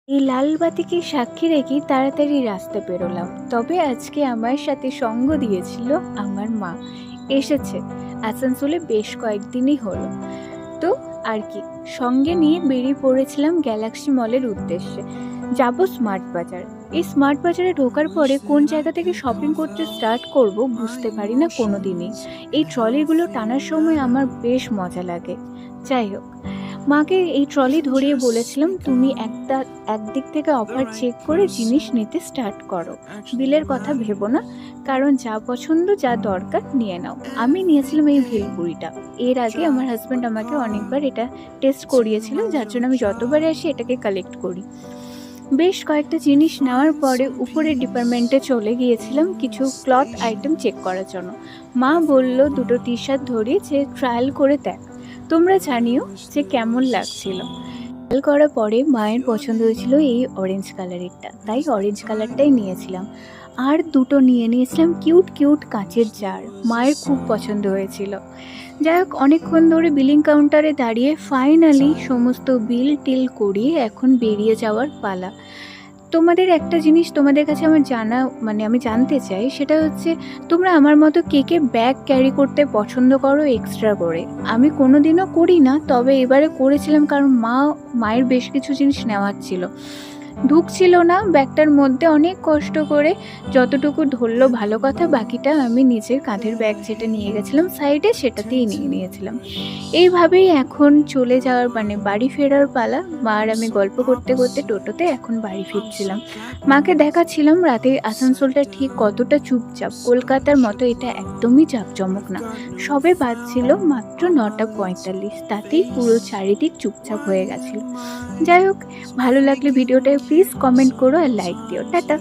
এই লাল বাতিকে সাক্ষী রেখেই তাড়াতাড়ি রাস্তা পেরোলাম। তবে আজকে আমার সাথে সঙ্গ দিয়েছিল আমার মা। এসেছে আসানসোলে বেশ কয়েকদিনই হলো। তো আর কি, সঙ্গে নিয়ে বেরিয়ে পড়েছিলাম গ্যালাক্সি মলের উদ্দেশ্যে। যাব স্মার্ট বাজার। এই স্মার্ট বাজারে ঢোকার পরে কোন জায়গা থেকে শপিং করতে স্টার্ট করব বুঝতে পারি না কোনো দিনই। এই ট্রলিগুলো টানার সময় আমার বেশ মজা লাগে। যাই হোক, মাকে এই ট্রলি ধরিয়ে বলেছিলাম, তুমি একদিক থেকে অফার চেক করে জিনিস নিতে স্টার্ট করো, বিলের কথা ভেবো না, কারণ যা পছন্দ যা দরকার নিয়ে নাও। আমি নিয়েছিলাম এই ভেলপুরিটা। এর আগে আমার হাজব্যান্ড আমাকে অনেকবার এটা টেস্ট করিয়েছিল, যার জন্য আমি যতবারে আসি এটাকে কালেক্ট করি। বেশ কয়েকটা জিনিস নেওয়ার পরে উপরের ডিপার্টমেন্টে চলে গিয়েছিলাম কিছু ক্লথ আইটেম চেক করার জন্য। মা বলল দুটো টি শার্ট ধরিয়ে যে ট্রায়াল করে দেখ, তোমরা জানিও যে কেমন লাগছিল। ট্রায়াল করার পরে মায়ের পছন্দ হয়েছিল এই অরেঞ্জ কালারেরটা, তাই অরেঞ্জ কালারটাই নিয়েছিলাম। আর দুটো নিয়ে নিয়েছিলাম কিউট কিউট কাঁচের জার, মায়ের খুব পছন্দ হয়েছিল। যাই হোক, অনেকক্ষণ ধরে বিলিং কাউন্টারে দাঁড়িয়ে ফাইনালি সমস্ত বিল টিল করিয়ে এখন বেরিয়ে যাওয়ার পালা। তোমাদের একটা জিনিস তোমাদের কাছে আমার আমি জানতে চাই, সেটা হচ্ছে তোমরা আমার মতো কে কে ব্যাগ ক্যারি করতে পছন্দ করো এক্সট্রা করে? আমি কোনোদিনও করি না, তবে এবারে করেছিলাম কারণ মায়ের বেশ কিছু জিনিস নেওয়ার ছিল, ঢুকছিল না ব্যাগটার মধ্যে। অনেক কষ্ট করে যতটুকু ধরলো ভালো কথা, বাকিটা আমি নিজের কাঁধের ব্যাগ যেটা নিয়ে গেছিলাম সাইডে সেটাতেই নিয়ে নিয়েছিলাম। এইভাবেই এখন চলে যাওয়ার বাড়ি ফেরার পালা। মা আর আমি গল্প করতে করতে টোটোতে এখন বাড়ি ফিরছিলাম। মাকে দেখাচ্ছিলাম রাতে আসানসোলটা ঠিক কতটা চুপচাপ। কলকাতার মতো এটা একদমই জাঁকজমক না। সবে বাজছিল মাত্র 9:45, তাতেই পুরো চারিদিক চুপচাপ হয়ে গেছিল। যাই হোক, ভালো লাগলে ভিডিওটা প্লিজ কমেন্ট করো আর লাইক দিও। টাটা।